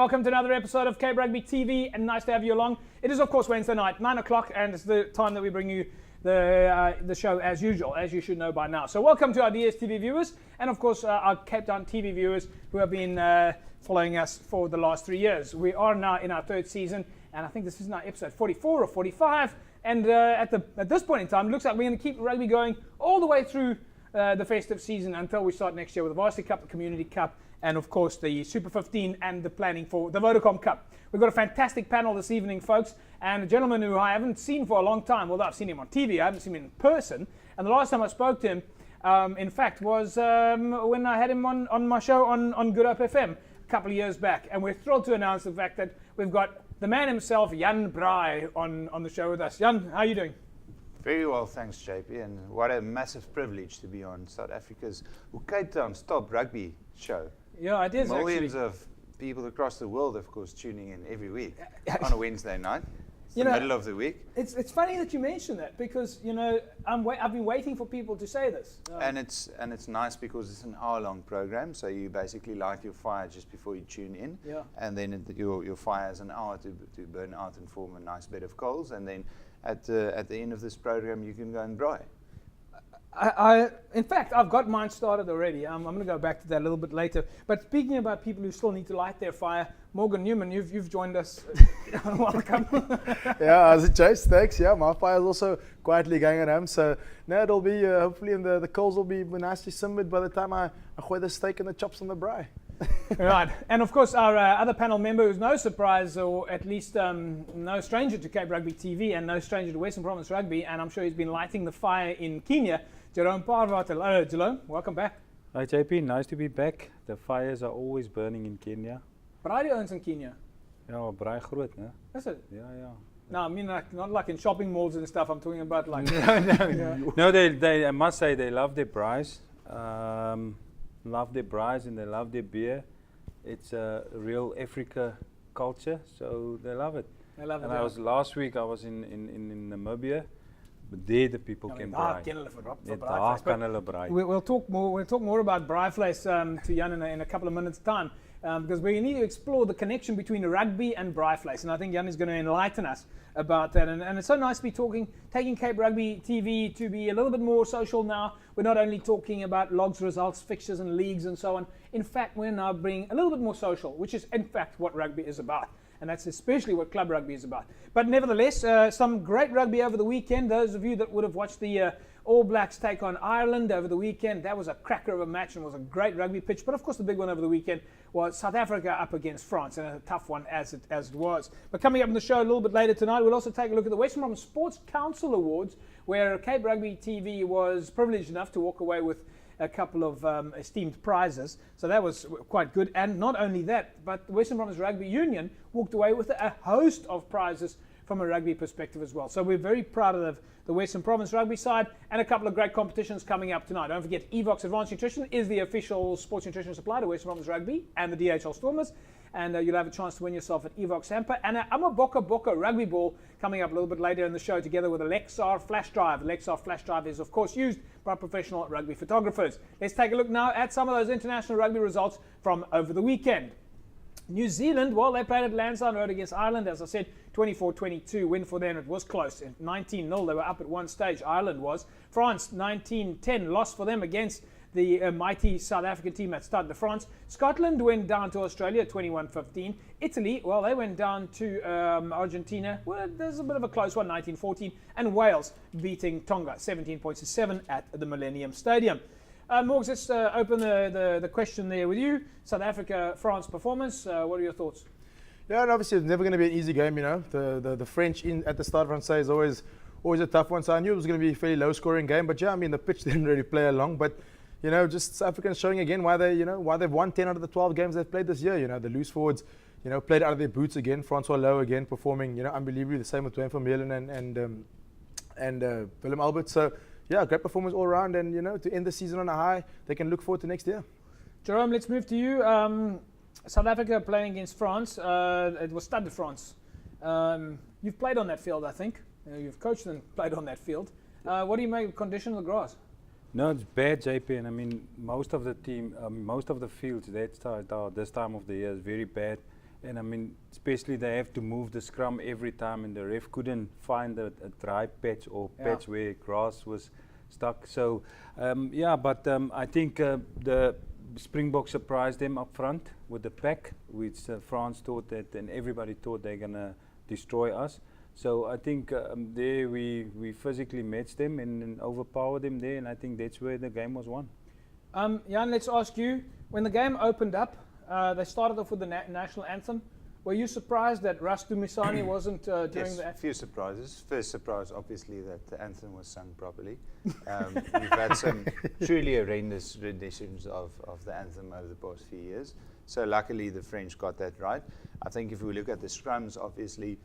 welcome to another episode of Cape Rugby TV, and nice to have you along. It is, of course, Wednesday night, 9 o'clock, and it's the time that we bring you the show as usual, as you should know by now. So welcome to our DSTV viewers, and of course our Cape Town TV viewers who have been following us for the last 3 years. We are now in our third season, and I think this is now episode 44 or 45, and at this point in time, it looks like we're going to keep rugby going all the way through the festive season until we start next year with the Varsity Cup, the Community Cup, and of course the Super 15 and the planning for the Vodacom Cup. We've got a fantastic panel this evening, folks, and a gentleman who I haven't seen for a long time, although I've seen him on TV, I haven't seen him in person, and the last time I spoke to him, in fact, was when I had him on my show on Good Hope FM a couple of years back, and we're thrilled to announce the fact that we've got the man himself, Braai, on the show with us. Jan, how are you doing? Very well, thanks, JP, and what a massive privilege to be on South Africa's, Cape Town's top rugby show. Yeah, it is. Millions of people across the world, of course, tuning in every week on a Wednesday night. It's the middle of the week. It's funny that you mention that because I've been waiting for people to say this. And it's nice because it's an hour-long program, so you basically light your fire just before you tune in, and then your fire is an hour to burn out and form a nice bed of coals, and then at the end of this program you can go and braai. In fact, I've got mine started already. I'm going to go back to that a little bit later. But speaking about people who still need to light their fire, Morgan Newman, you've joined us. Welcome. Yeah, as a Chase, thanks. Yeah, my fire is also quietly going at home. So now it'll be hopefully, and the coals will be nicely simmered by the time I throw the steak and the chops on the braai. Right, and of course our other panel member, who's no surprise, or at least no stranger to Cape Rugby TV and no stranger to Western Province Rugby, and I'm sure he's been lighting the fire in Kenya, Jerome Parvat. Hello, Jerome, welcome back. Hi JP, nice to be back. The fires are always burning in Kenya. Braai owns in Kenya. Ja, braai groot, né? Is it? Yeah. No, I mean not like in shopping malls and stuff. I'm talking about like. No, they I must say they love their braais. Love their braais and they love their beer. It's a real Africa culture, so they love it. They love it. And last week I was in Namibia, but there the people can braai. We'll talk more about braaivleis to Jan in a couple of minutes' time, because we need to explore the connection between rugby and braaivleis, and I think Jan is going to enlighten us about that. And it's so nice to be taking Cape Rugby TV to be a little bit more social now. We're not only talking about logs, results, fixtures and leagues and so on. In fact, we're now bringing a little bit more social, which is in fact what rugby is about. And that's especially what club rugby is about. But nevertheless, some great rugby over the weekend. Those of you that would have watched the All Blacks take on Ireland over the weekend, that was a cracker of a match and was a great rugby pitch. But of course the big one over the weekend was South Africa up against France, and a tough one as it was. But coming up in the show a little bit later tonight, we'll also take a look at the Western Province Sports Council Awards, where Cape Rugby TV was privileged enough to walk away with a couple of esteemed prizes. So that was quite good. And not only that, but the Western Province Rugby Union walked away with a host of prizes from a rugby perspective as well. So we're very proud of the Western Province Rugby side, and a couple of great competitions coming up tonight. Don't forget, Evox Advanced Nutrition is the official sports nutrition supplier to Western Province Rugby and the DHL Stormers, and you'll have a chance to win yourself an Evox hamper and a Amaboka rugby ball coming up a little bit later in the show, together with a Lexar flash drive. The Lexar flash drive is of course used by professional rugby photographers. Let's take a look now at some of those international rugby results from over the weekend. New Zealand, well, they played at Lansdowne Road against Ireland. As I said, 24-22 win for them. It was close. 19-0, they were up at one stage, Ireland was. France, 19-10, loss for them against the mighty South African team at Stade de France. Scotland went down to Australia, 21-15. Italy, well, they went down to Argentina. Well, there's a bit of a close one, 19-14. And Wales beating Tonga, 17 points to 7 at the Millennium Stadium. Morgs, let's open the question there with you. South Africa, France performance. What are your thoughts? Yeah, and obviously it's never going to be an easy game, you know. The French at the start of Francais is always a tough one. So I knew it was going to be a fairly low-scoring game. But yeah, I mean the pitch didn't really play along. But you know, just South Africans showing again why they've won 10 out of the 12 games they've played this year. You know, the loose forwards, you know, played out of their boots again. Francois Lowe again performing, you know, unbelievably. The same with Dwayne Vermeulen and Willem Albert. So. Yeah, great performance all around, and you know, to end the season on a high, they can look forward to next year. Jerome, let's move to you. South Africa playing against France. It was Stade de France. You've played on that field, I think. You've coached and played on that field. What do you make of the condition of the grass? No, it's bad, JP, and I mean most of the fields this time of the year is very bad. And I mean, especially they have to move the scrum every time, and the ref couldn't find a dry patch or patch where grass was stuck. So, I think the Springboks surprised them up front with the pack, which France thought that, and everybody thought they're going to destroy us. So I think there we physically matched them and overpowered them there, and I think that's where the game was won. Jan, let's ask you, when the game opened up, they started off with the national anthem. Were you surprised that Ras Dumisani wasn't during yes, the... a few surprises. First surprise, obviously, that the anthem was sung properly. We've had some truly horrendous renditions of the anthem over the past few years. So luckily the French got that right. I think if we look at the scrums, obviously,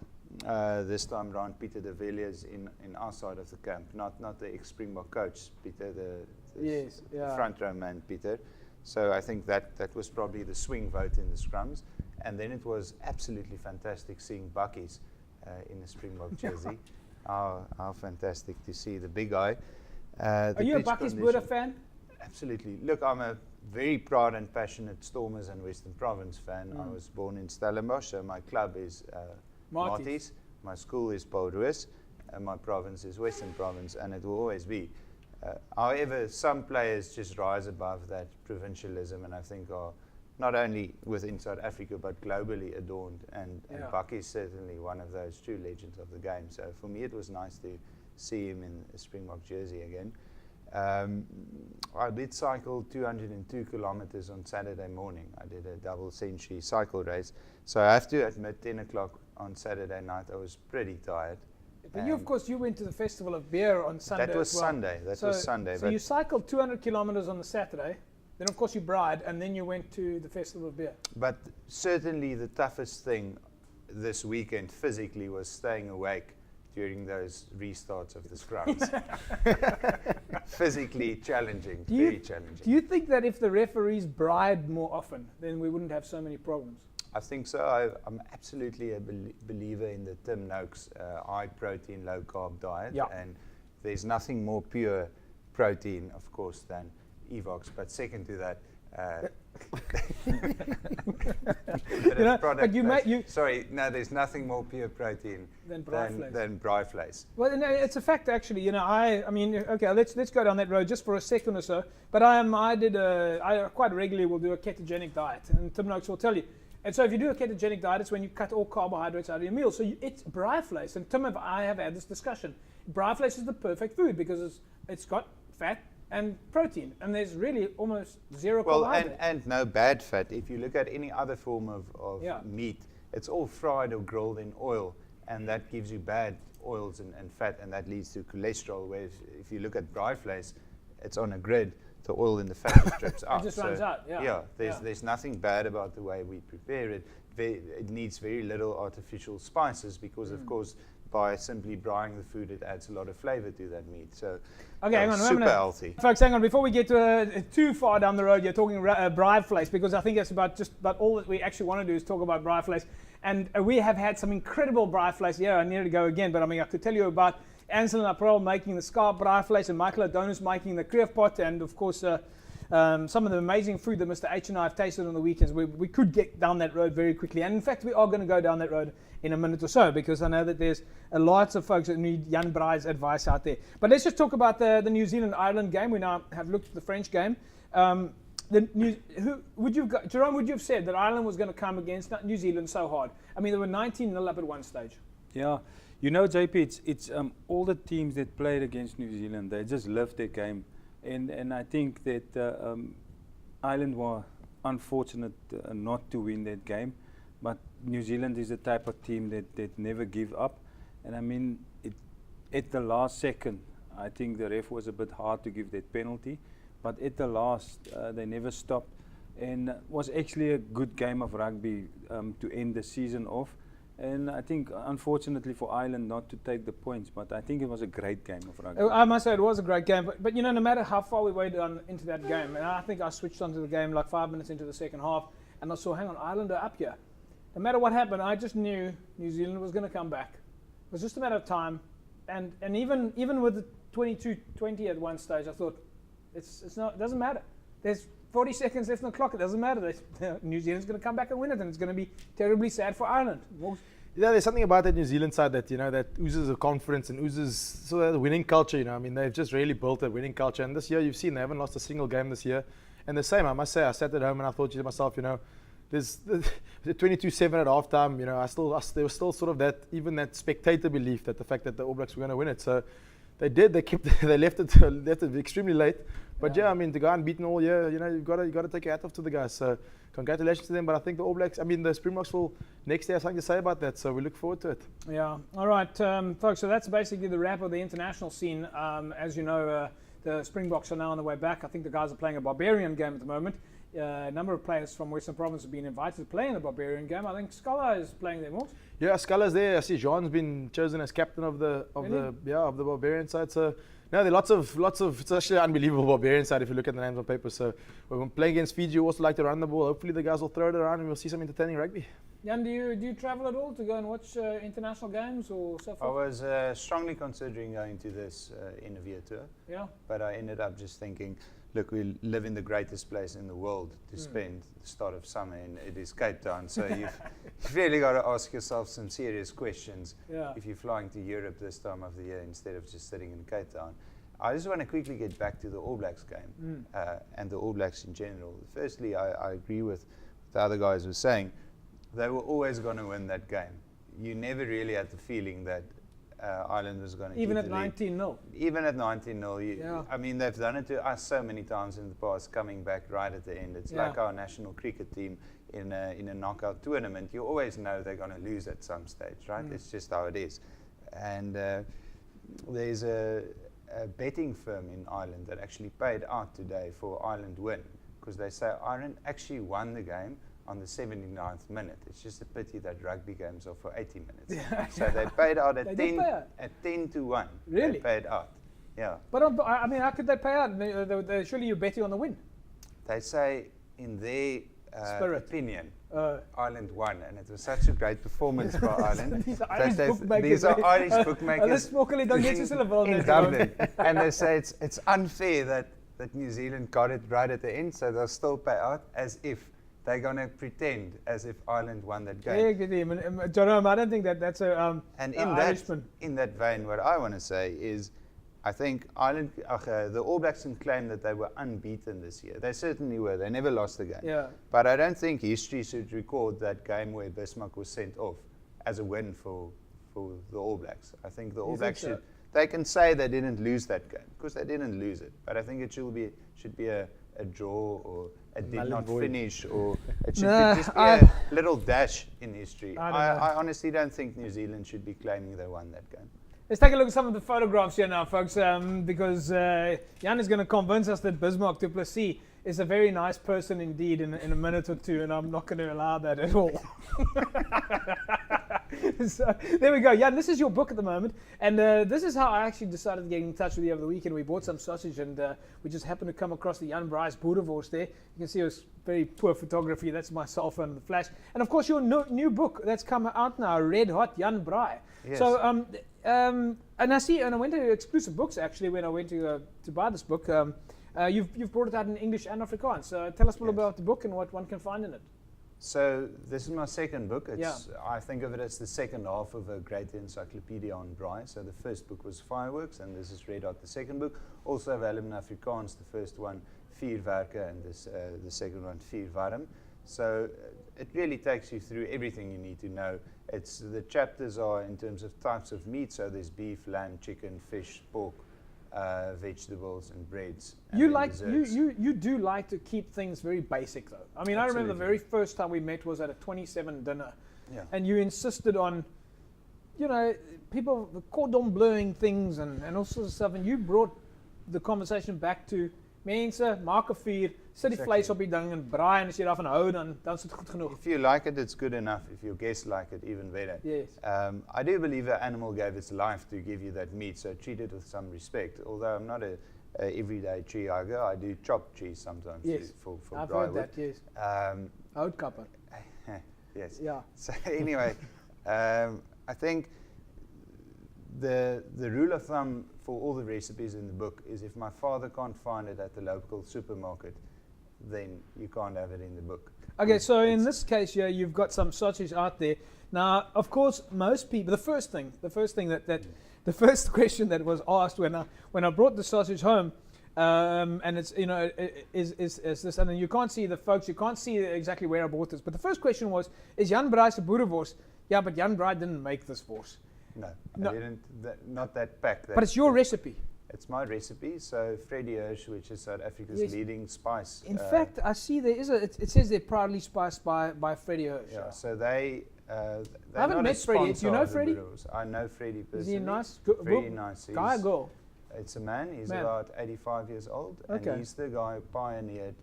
this time around Peter de Villiers in our side of the camp, not the ex-Springbok coach, Peter, the front row man, Peter. So I think that was probably the swing vote in the scrums. And then it was absolutely fantastic seeing Buckies in a Springbok jersey. How fantastic to see the big guy. Are you a Buckies Buddha fan? Absolutely. Look, I'm a very proud and passionate Stormers and Western Province fan. I was born in Stellenbosch, so my club is Marties. My school is Paul Roos, and my province is Western Province, and it will always be. However, some players just rise above that provincialism, and I think are not only within South Africa but globally adorned, and Bucky is certainly one of those true legends of the game. So for me it was nice to see him in a Springbok jersey again. I did cycle 202 kilometers on Saturday morning. I did a double century cycle race. So I have to admit, 10 o'clock on Saturday night I was pretty tired. But you, of course, you went to the Festival of Beer on Sunday. That was as well. Sunday. That was Sunday. So you cycled 200 kilometers on the Saturday. Then, of course, you bride, and then you went to the Festival of Beer. But certainly the toughest thing this weekend physically was staying awake during those restarts of the scrums. Physically challenging, very challenging. Do you think that if the referees bride more often, then we wouldn't have so many problems? I think so. I'm absolutely a believer in the Tim Noakes high protein, low carb diet. And there's nothing more pure protein, of course, than Evox, but second to that, there's nothing more pure protein than Braai Vleis. Well, no, it's a fact actually. You know, I mean, okay, let's go down that road just for a second or so. But I quite regularly will do a ketogenic diet, and Tim Noakes will tell you. And so if you do a ketogenic diet, it's when you cut all carbohydrates out of your meal. So it's Braai Vleis, and Tim and I have had this discussion. Braai Vleis is the perfect food because it's got fat and protein, and there's really almost zero carbohydrate. And no bad fat. If you look at any other form of meat, it's all fried or grilled in oil, and that gives you bad oils and fat, and that leads to cholesterol. Whereas if you look at Braai Vleis, it's on a grid. The oil in the fat strips out. It just runs out. There's nothing bad about the way we prepare it. It needs very little artificial spices because, of course, by simply braaiing the food, it adds a lot of flavor to that meat. So, okay, hang on, super healthy. Folks, hang on. Before we get too far down the road, you're talking Braai Vleis, because I think that's about all that we actually want to do is talk about Braai Vleis. And we have had some incredible Braai Vleis. Yeah, I need to go again, but I mean, I could tell you about Ansel and April making the scarp Braai Vleis, and Michael Adonis making the kreefpot, and of course some of the amazing food that Mr. H and I have tasted on the weekends. We could get down that road very quickly, and in fact we are going to go down that road in a minute or so, because I know that there's lots of folks that need Jan Braai's advice out there. But let's just talk about the New Zealand-Ireland game. We now have looked at the French game. Jerome, would you have said that Ireland was going to come against New Zealand so hard? I mean, they were 19-0 up at one stage. Yeah. You know, JP, it's all the teams that played against New Zealand, they just loved their game. And I think that Ireland were unfortunate not to win that game. But New Zealand is the type of team that never give up. And I mean, at the last second, I think the ref was a bit hard to give that penalty. But at the last, they never stopped. And it was actually a good game of rugby to end the season off. And I think, unfortunately for Ireland, not to take the points, but I think it was a great game of rugby. I must say it was a great game, but you know, no matter how far we waited into that game, and I think I switched onto the game like 5 minutes into the second half, and I saw, hang on, Ireland are up here. No matter what happened, I just knew New Zealand was going to come back. It was just a matter of time, and even with the 22-20 at one stage, I thought it doesn't matter. There's 40 seconds left on the clock. It doesn't matter. New Zealand's going to come back and win it, and it's going to be terribly sad for Ireland. Yeah, there's something about that New Zealand side that, that oozes of confidence and oozes sort of the winning culture, I mean, they've just really built a winning culture. And this year, you've seen they haven't lost a single game this year. And the same, I must say, I sat at home and I thought to myself, there's 22-7 at halftime, there was still sort of that spectator belief that the fact that the All Blacks were going to win it. So they left it extremely late. But yeah, I mean, to go unbeaten all year, you've got to take your hat off to the guys. So congratulations to them. But I think the All Blacks, the Springboks will next year have something to say about that. So we look forward to it. Yeah. All right, folks. So that's basically the wrap of the international scene. As you know, the Springboks are now on the way back. I think the guys are playing a Barbarian game at the moment. A number of players from Western Province have been invited to play in the Barbarian game. I think Scala is playing there, Morgs. Yeah, Scala's there. I see Jean's been chosen as captain of the Barbarian side. So no, there are lots of. It's actually an unbelievable Barbarian side if you look at the names on paper. So when we're playing against Fiji, you also like to run the ball. Hopefully the guys will throw it around and we'll see some entertaining rugby. Jan, do you travel at all to go and watch international games or so forth? I was strongly considering going to this interview tour. Yeah. But I ended up just thinking, look, we live in the greatest place in the world to spend the start of summer, and it is Cape Town. So you've really got to ask yourself some serious questions if you're flying to Europe this time of the year instead of just sitting in Cape Town. I just want to quickly get back to the All Blacks game and the All Blacks in general. Firstly, I agree with what the other guys were saying. They were always going to win that game. You never really had the feeling that Ireland was going to even at 19-0. Even at 19-0. I mean, they've done it to us so many times in the past, coming back right at the end. It's like our national cricket team in a knockout tournament. You always know they're going to lose at some stage, right? It's just how it is. And there's a betting firm in Ireland that actually paid out today for Ireland win, because they say Ireland actually won the game on the 79th minute. It's just a pity that rugby games are for 80 minutes. So they paid out at 10 to 1. Really? They paid out. Yeah. But I mean, how could they pay out? Surely you're betting on the win. They say in their opinion, Ireland won, and it was such a great performance by Ireland. These are Irish bookmakers. These are Irish bookmakers in Dublin. And they say it's unfair that New Zealand got it right at the end, so they'll still pay out as if they're going to pretend as if Ireland won that game. Jerome, I don't think that's a and Irishman. In that vein, what I want to say is, I think Ireland, the All Blacks can claim that they were unbeaten this year. They certainly were. They never lost the game. Yeah. But I don't think history should record that game where Bismarck was sent off as a win for the All Blacks. I think the All Blacks should. They can say they didn't lose that game because they didn't lose it. But I think it should be a draw, or a did not finish, or it should just be a little dash in history. I honestly don't think New Zealand should be claiming they won that game. Let's take a look at some of the photographs here now, folks, because Jan is going to convince us that Bismarck du Plessis is a very nice person indeed in a minute or two, and I'm not going to allow that at all. So there we go. Jan, this is your book at the moment, and this is how I actually decided to get in touch with you over the weekend. We bought some sausage, and we just happened to come across the Jan Braai's boerewors there. You can see it was very poor photography. That's my cell phone, the flash. And of course, your new book that's come out now, Red Hot Jan Braai. Yes. So, and I went to Exclusive Books actually when I went to buy this book. You've brought it out in English and Afrikaans. So tell us a little about the book and what one can find in it. So this is my second book. I think of it as the second half of a great encyclopedia on braai. So the first book was Fireworks, and this is Red Hot, the second book. Also available in Afrikaans, the first one, Vierwerke, and the second one, Vierwarm. So it really takes you through everything you need to know. The chapters are in terms of types of meat. So there's beef, lamb, chicken, fish, pork, vegetables and breads. And you do like to keep things very basic though. I mean, absolutely. I remember the very first time we met was at a 27 dinner, and you insisted on, people cordon bleuing things and all sorts of stuff, and you brought the conversation back to mense, maak 'n vuur, sit die vleis op die ding en braai, en as jy daarvan hou dan is dit goed genoeg. If you like it, it's good enough. If your guests like it, even better. Yes. I do believe an animal gave its life to give you that meat, so treat it with some respect. Although I'm not a everyday tree hugger, I do chop trees sometimes. Yes. For I've braai heard wood. that, yes. Houtkapper. Yes. Yeah. So anyway, I think the rule of thumb for all the recipes in the book is if my father can't find it at the local supermarket, then you can't have it in the book. Okay, so in this case, yeah, you've got some sausage out there. Now, of course, most people, the first question that was asked when I brought the sausage home, and it's, you know, is this, and then you can't see the folks, you can't see exactly where I bought this, but the first question was, is Jan Braai se boerewors? Yeah, but Jan Braai didn't make this wors. No, I didn't, not that pack. But it's your recipe. It's my recipe. So Freddie Hirsch, which is South Africa's leading spice. In fact, I see there is it says they're proudly spiced by Freddie Hirsch. Yeah, so they I haven't met Freddie. Do you know Freddie? I know Freddie personally. Is he a nice very nice guy or girl? It's a man. He's about 85 years old, okay. And he's the guy who pioneered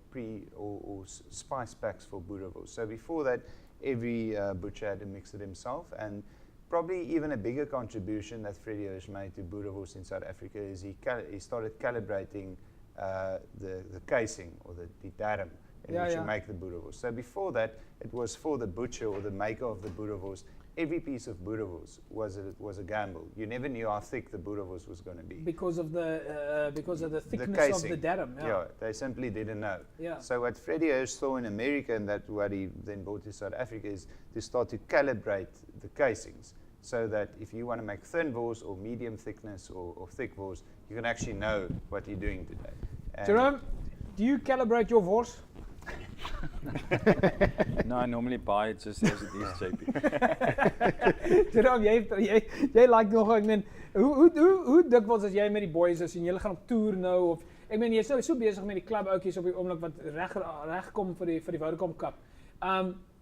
spice packs for boerewors. So before that, every butcher had to mix it himself, and probably even a bigger contribution that Freddie Hirsch made to boerewors in South Africa is he started calibrating the casing or the darm in which you make the boerewors. So before that, it was for the butcher or the maker of the boerewors. Every piece of boerewors was a gamble. You never knew how thick the boerewors was going to be because of the thickness of the darm. Yeah, they simply didn't know. Yeah. So what Freddie Hirsch saw in America, and that what he then brought to South Africa, is to start to calibrate the casings, so that if you want to make thin wors or medium thickness or thick wors, you can actually know what you're doing today. And Jerome, do you calibrate your wors? No, I normally buy it just as it is, JP. Jerome, jy like nog, ek meen, hoe dikwels as jy met die boys is en julle gaan op toer nou, of ek meen jy's nou so besig met die klub ouetjies op die oomblik wat reg kom vir die Vodacom Cup.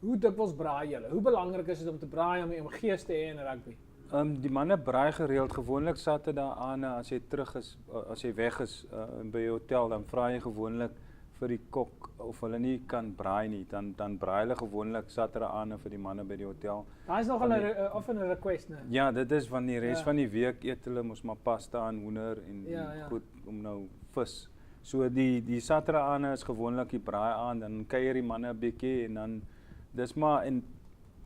Hoe dikwels braai julle? Hoe belangrik is dit om te braai om gees te hê in rugby? Die manne braai gereeld, gewoonlik Saterdag aan as jy terug is, as jy weg is by jou hotel, dan vra jy gewoonlik vir die kok of hulle nie kan braai nie, dan braai hulle gewoonlik Saterdag aan vir die manne by die hotel. Daar is nog 'n request, né? Ja, dit is van die res van die week eet hulle mos maar pasta en hoender en goed om nou vis. So die Saterdag aan is gewoonlik die braai aan, dan kuier die manne 'n bietjie en dan dis maar, en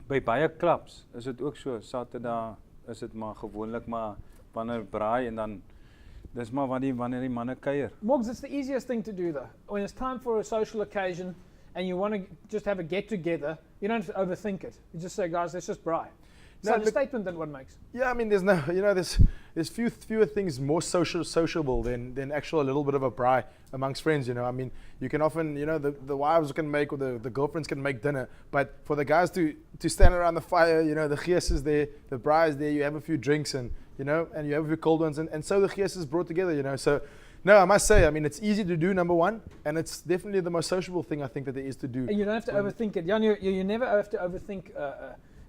by baie clubs is dit ook so, Saterdag is dit maar gewoonlik maar wanneer braai en dan dis maar wanneer die manne kuier. Mogs, it's the easiest thing to do though. When it's time for a social occasion and you want to just have a get together, you don't have to overthink it. You just say, guys, let's just braai. It's a statement that one makes. Yeah, I mean, there's fewer things more sociable than actual a little bit of a braai amongst friends. You know, I mean, you can often, the wives can make or the girlfriends can make dinner, but for the guys to stand around the fire, the gees is there, the braai is there, you have a few drinks and you have a few cold ones, and so the gees is brought together. So. No, I must say, I mean, it's easy to do, number one, and it's definitely the most sociable thing I think that there is to do. And you don't have to overthink it. Jan, you never have to overthink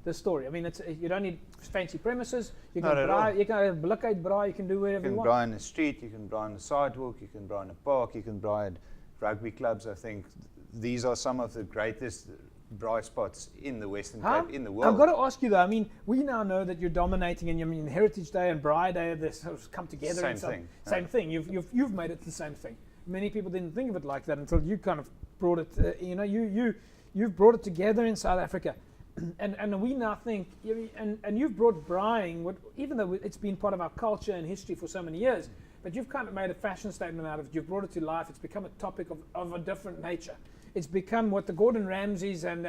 the story. I mean, you don't need fancy premises. You can braai, you can have blikheid braai, you can do whatever you want. You can braai in the street, you can braai on the sidewalk, you can braai in a park, you can braai at rugby clubs. I think these are some of the greatest braai spots in the Western Cape, in the world. I've got to ask you though, I mean, we now know that you're dominating, and I mean, Heritage Day and Braai Day, they sort of come together. Same thing. You've made it the same thing. Many people didn't think of it like that until you kind of brought it, you've brought it together in South Africa. And we now think, and you've brought braaiing, even though it's been part of our culture and history for so many years, but you've kind of made a fashion statement out of it. You've brought it to life. It's become a topic of a different nature. It's become what the Gordon Ramsays and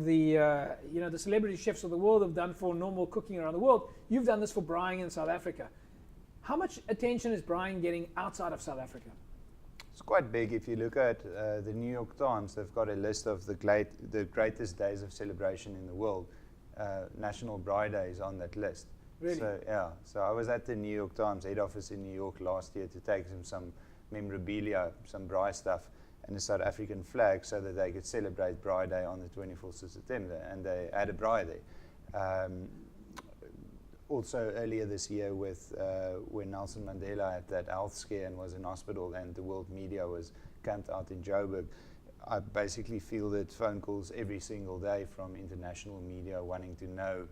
the the celebrity chefs of the world have done for normal cooking around the world. You've done this for braaiing in South Africa. How much attention is braaiing getting outside of South Africa? It's quite big. If you look at the New York Times, they've got a list of the greatest days of celebration in the world. National Braai Day is on that list. Really? So I was at the New York Times head office in New York last year to take them some memorabilia, some braai stuff, and a South African flag so that they could celebrate Braai Day on the 24th of September, and they had a braai there. Also earlier this year when Nelson Mandela had that health scare and was in hospital and the world media was camped out in Joburg, I basically fielded phone calls every single day from international media wanting to know,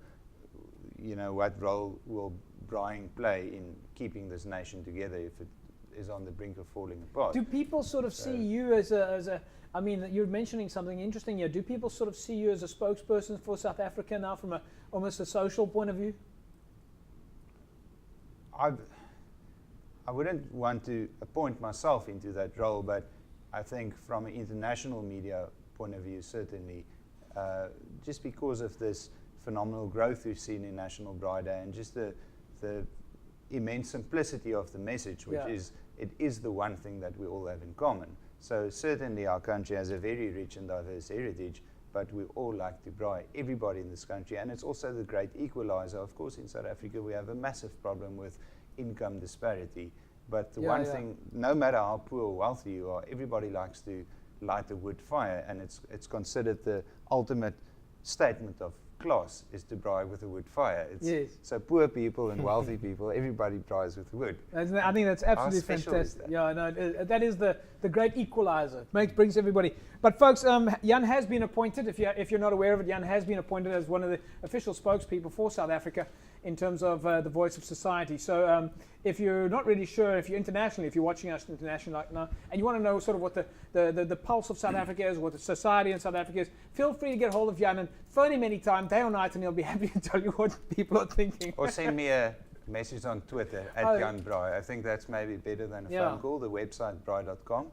what role will braaiing play in keeping this nation together if it is on the brink of falling apart. Do people sort of see you as a I mean, you're mentioning something interesting here. Do people sort of see you as a spokesperson for South Africa now from almost a social point of view? I wouldn't want to appoint myself into that role, but I think from an international media point of view, certainly, just because of this phenomenal growth we've seen in National Braai Day and just the immense simplicity of the message, which it is the one thing that we all have in common. So certainly our country has a very rich and diverse heritage, but we all like to braai, everybody in this country, and it's also the great equalizer. Of course, in South Africa we have a massive problem with income disparity, but the one thing, no matter how poor or wealthy you are, everybody likes to light a wood fire, and it's considered the ultimate statement of class is to braai with a wood fire. So poor people and wealthy people, everybody braais with wood. I think that's absolutely fantastic. Yeah, no, that is the great equalizer. Brings everybody. But folks, Jan has been appointed. If you're not aware of it, Jan has been appointed as one of the official spokespeople for South Africa in terms of the voice of society. So if you're not really sure, if you're internationally, if you're watching us internationally like now, and you want to know sort of what the pulse of South Africa is, what the society in South Africa is, feel free to get hold of Jan and phone him anytime, day or night, and he'll be happy to tell you what people are thinking. Or send me a message on Twitter at Jan Braai. I think that's maybe better than a phone call. The website braai.com,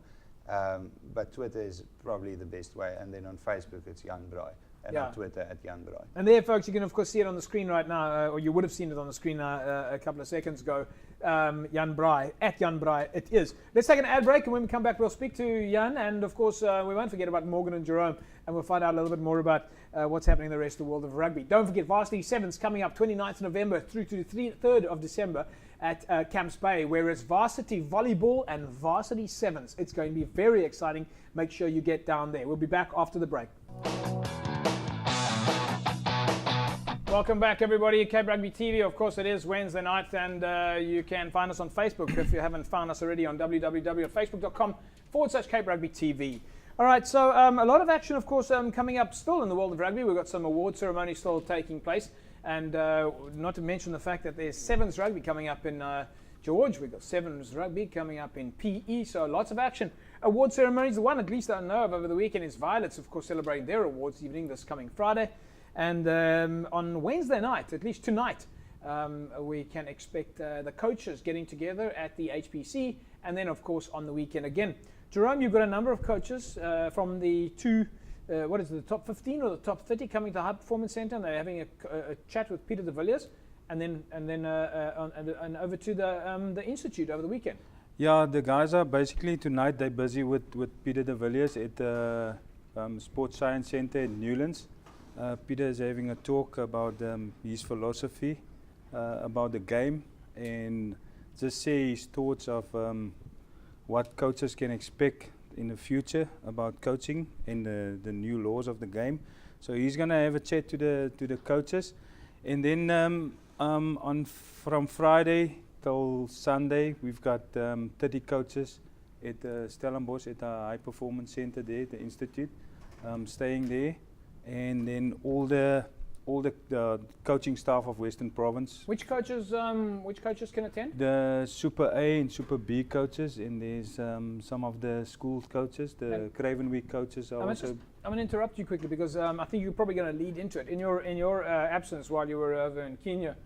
but Twitter is probably the best way. And then on Facebook it's Jan Braai, and on Twitter at Jan Braai. And there, folks, you can of course see it on the screen right now, or you would have seen it on the screen a couple of seconds ago. Jan Braai, at Jan Braai it is. Let's take an ad break, and when we come back we'll speak to Jan, and of course we won't forget about Morgan and Jerome, and we'll find out a little bit more about what's happening in the rest of the world of rugby. Don't forget Varsity 7's coming up 29th of November through to the 3rd of December at Camps Bay, where it's varsity volleyball and varsity 7s. It's going to be very exciting. Make sure you get down there. We'll be back after the break. Welcome back, everybody, Cape Rugby TV. Of course, it is Wednesday night, and you can find us on Facebook if you haven't found us already on www.facebook.com/Cape Rugby TV. All right, so a lot of action, of course, coming up still in the world of rugby. We've got some award ceremonies still taking place, and not to mention the fact that there's Sevens rugby coming up in George. We've got Sevens rugby coming up in PE, so lots of action. Award ceremonies, the one at least I know of over the weekend is Violets, of course, celebrating their awards evening this coming Friday. And on Wednesday night, at least tonight, we can expect the coaches getting together at the HPC, and then, of course, on the weekend again. Jerome, you've got a number of coaches from the the top 15 or the top 30 coming to the High Performance Center, and they're having a chat with Peter de Villiers, and then over to the Institute over the weekend. Yeah, the guys are basically tonight, they're busy with Peter de Villiers at the Sports Science Center in Newlands. Peter is having a talk about his philosophy about the game, and just say his thoughts of what coaches can expect in the future about coaching and the new laws of the game. So he's going to have a chat to the coaches, and then from Friday till Sunday we've got 30 coaches at Stellenbosch at our High Performance Center there, the Institute, staying there. And then all the coaching staff of Western Province. Which coaches can attend? The Super A and Super B coaches, and there's some of the school coaches, the Craven Week coaches are also. I'm going to interrupt you quickly because I think you're probably going to lead into it. In your absence while you were over in Kenya,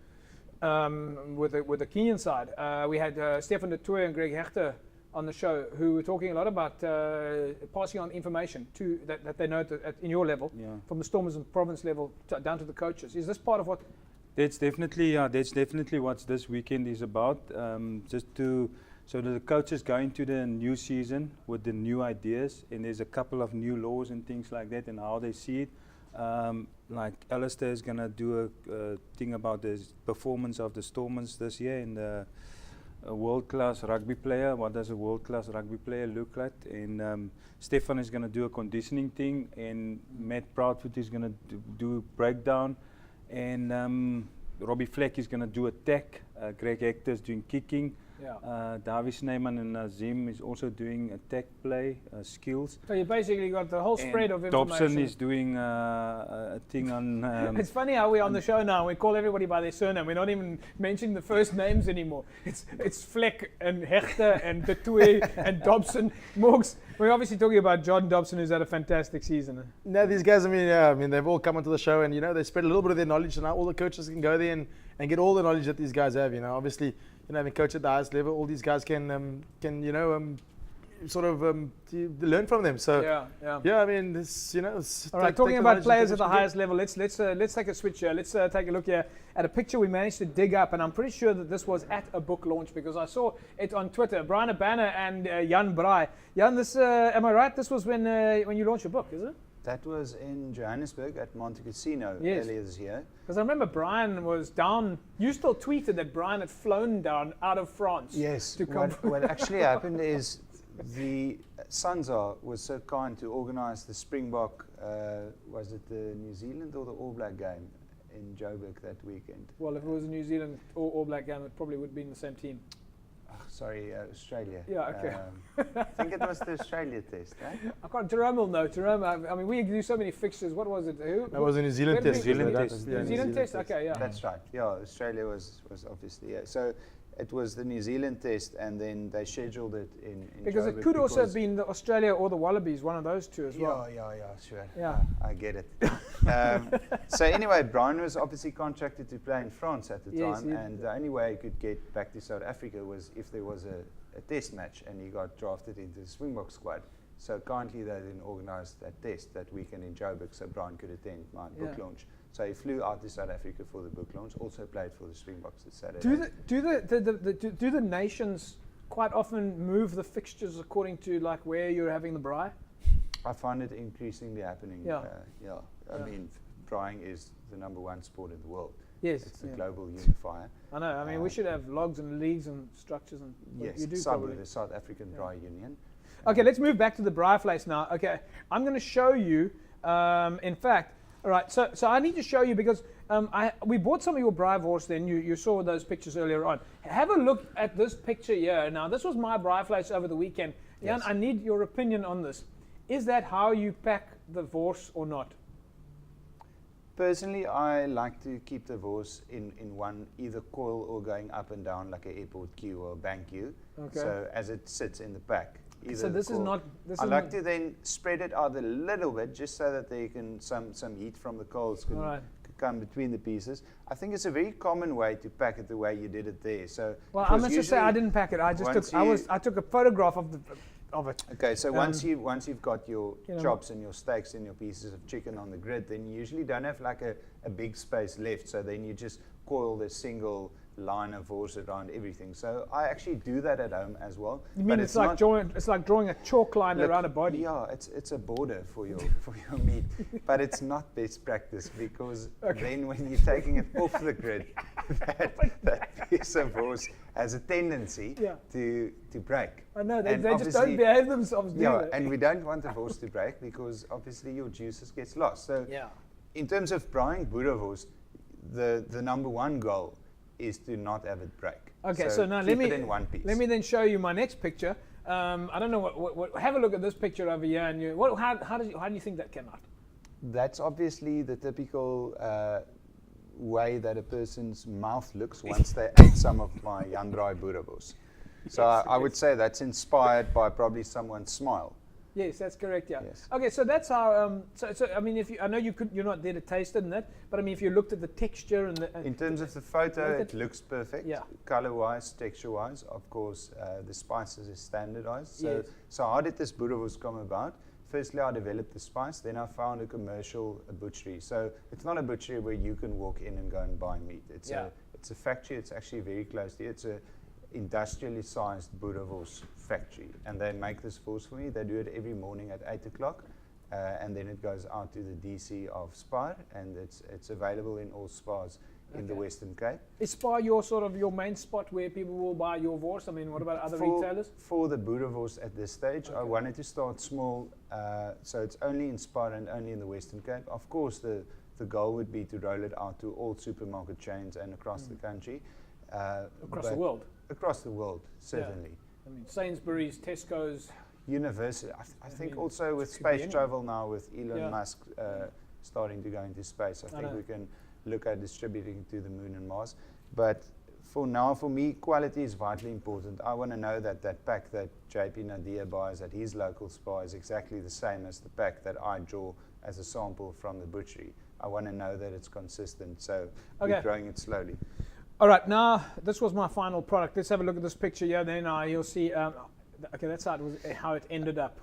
with the Kenyan side, we had Stefan de Tooy and Greg Hechter on the show, who were talking a lot about passing on information that they know in your level, from the Stormers and Province level down to the coaches. Is this part of what? That's definitely what this weekend is about. So the coaches go into the new season with the new ideas, and there's a couple of new laws and things like that, and how they see it. Like Alistair is gonna do a thing about the performance of the Stormers this year in the a world-class rugby player. What does a world-class rugby player look like? And Stefan is going to do a conditioning thing, and Matt Proudfoot is going to do breakdown, and Robbie Fleck is going to do attack. Greg Hector is doing kicking. Davi Snyman and Nazim is also doing attack play skills. So you basically got the whole spread of information. Dobson is doing a thing on. It's funny how we're on the show now. We call everybody by their surname. We're not even mentioning the first names anymore. It's Fleck and Hechter and Betue and Dobson. Morgs. We're obviously talking about John Dobson, who's had a fantastic season. No, these guys. I mean, they've all come onto the show, and they spread a little bit of their knowledge, and now all the coaches can go there and get all the knowledge that these guys have. Obviously. Having coached at the highest level, all these guys can sort of to learn from them. So yeah. I mean, this, All right, talking about players at the highest level, let's take a switch here. Let's take a look here at a picture we managed to dig up, and I'm pretty sure that this was at a book launch because I saw it on Twitter. Brian Abana and Jan Braai. Jan, this am I right? This was when you launched your book, is it? That was in Johannesburg at Monte Casino earlier this year. Because I remember Brian was down. You still tweeted that Brian had flown down out of France. Yes. To come. What actually happened is the Sansa was so kind to organise the Springbok, was it the New Zealand or the All Black game in Joburg that weekend? Well, if it was a New Zealand or All Black game, it probably would have been the same team. Sorry, Australia. Yeah, okay. I think it was the Australia test, eh? I can't. Jerome will know. Jerome, I mean, we do so many fixtures. What was it? Who? That was a New Zealand test. New Zealand test. Okay, yeah. That's right. Yeah, Australia was obviously, yeah. So it was the New Zealand test, and then they scheduled it in because Joburg it could also have been the Australia or the Wallabies, one of those two as well. Yeah, sure. Yeah. I get it. So anyway, Brian was obviously contracted to play in France at the time, and the only way he could get back to South Africa was if there was a test match, and he got drafted into the Springbok squad. So kindly they then organised that test that weekend in Joburg so Brian could attend my book launch. So he flew out to South Africa for the book launch, also played for the Springboks that Saturday. Do the nations quite often move the fixtures according to like where you're having the braai? I find it increasingly happening. I mean, braaiing is the #1 sport in the world. Yes. It's the global unifier. I know. I mean, we should have logs and leagues and structures and yes, you do probably. The South African Braai Union. Okay, let's move back to the braai vleis now. Okay, I'm going to show you, in fact, all right, so I need to show you because we bought some of your braai wors then. You saw those pictures earlier on. Have a look at this picture here. Now, this was my braai vleis over the weekend. Jan, I need your opinion on this. Is that how you pack the wors or not? Personally, I like to keep the wors in one, either coil or going up and down like an airport queue or a bank queue. Okay. So as it sits in the pack. So this is not. I like to then spread it out a little bit, just so that they can some heat from the coals can come between the pieces. I think it's a very common way to pack it the way you did it there. So well, I must just say I didn't pack it. I just I took a photograph of it. Okay, so once you've got your chops and your steaks and your pieces of chicken on the grid, then you usually don't have like a big space left. So then you just coil the single line of wors around everything. So I actually do that at home as well. You mean it's like drawing a chalk line around a body? Yeah, it's a border for your meat, but it's not best practice because then when you're taking it off the grid, that piece of wors has a tendency to break. I know they just don't behave themselves. And we don't want the wors to break because obviously your juices gets lost. So in terms of braaiing boerewors, the #1 goal is to not have it break. Okay, so now let me in one piece. Let me then show you my next picture. I don't know what. Have a look at this picture over here, and how do you think that came out? That's obviously the typical way that a person's mouth looks once they ate some of my Jan Braai boerewors. So I would say that's inspired by probably someone's smile. Yes, that's correct. Yeah. Yes. Okay, so that's how. So I mean, I know you're not there to taste it and that, but I mean, if you looked at the texture and the. In terms of the photo, it looks perfect. Yeah. Color-wise, texture-wise, of course, the spices is standardized. So how did this boerewors come about? Firstly, I developed the spice. Then I found a commercial butchery. So it's not a butchery where you can walk in and go and buy meat. It's a factory. It's actually very close here. It's a industrially sized boerewors factory, and they make this wors for me. They do it every morning at 8 o'clock, and then it goes out to the DC of Spar, and it's available in all Spars in the Western Cape. Is Spar your main spot where people will buy your wors? I mean, what about other retailers? For the boerewors at this stage, I wanted to start small, so it's only in Spar and only in the Western Cape. Of course, the goal would be to roll it out to all supermarket chains and across the country. Across the world? Across the world, certainly. I mean, Sainsbury's, Tesco's. University. I think also with space travel now, with Elon Musk starting to go into space, I think we can look at distributing to the moon and Mars. But for now, for me, quality is vitally important. I want to know that that pack that JP Nadir buys at his local Spar is exactly the same as the pack that I draw as a sample from the butchery. I want to know that it's consistent, so we're growing it slowly. All right, now this was my final product. Let's have a look at this picture here. Then you'll see. Okay, that's how it ended up.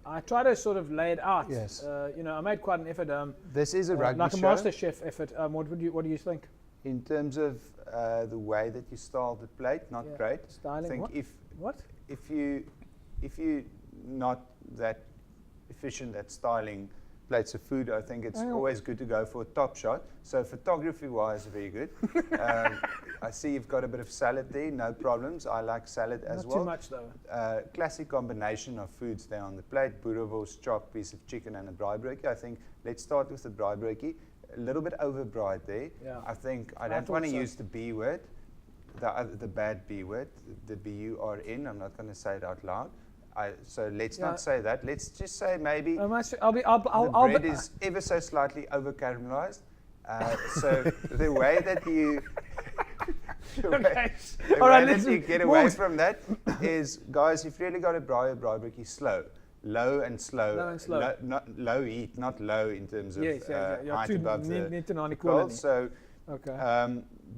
I try to sort of lay it out. Yes. I made quite an effort. This is a rugby like a show. master chef effort. What do you think? In terms of the way that you style the plate, not great. Styling. I think what? if you not that efficient at styling plates of food, I think it's always good to go for a top shot. So photography-wise, very good. I see you've got a bit of salad there, no problems. I like salad as well. Not too much though. Classic combination of foods there on the plate, boerewors, chopped piece of chicken and a braai broodjie. I think let's start with the braai broodjie. A little bit over-braaied there. Yeah. I think I don't want to use the B word, the bad B word, the B-U-R-N. I'm not going to say it out loud. So let's not say that. Let's just say maybe the bread is ever so slightly over caramelized. So the way that you you get away from that is, guys, you've really got to braai a braai broodjie slow. Low and slow. Not low heat, not low in terms of height above the coals. So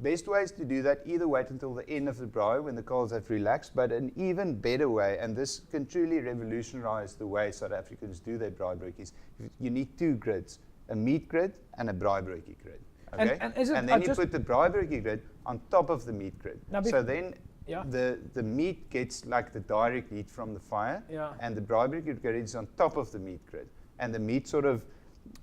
best ways to do that, either wait until the end of the braai when the coals have relaxed, but an even better way, and this can truly revolutionize the way South Africans do their braai broodjies, you need two grids, a meat grid and a braai broodjie grid. Okay? And then you put the braai broodjie grid on top of the meat grid. So then the meat gets like the direct heat from the fire, and the braai broodjie grid is on top of the meat grid. And the meat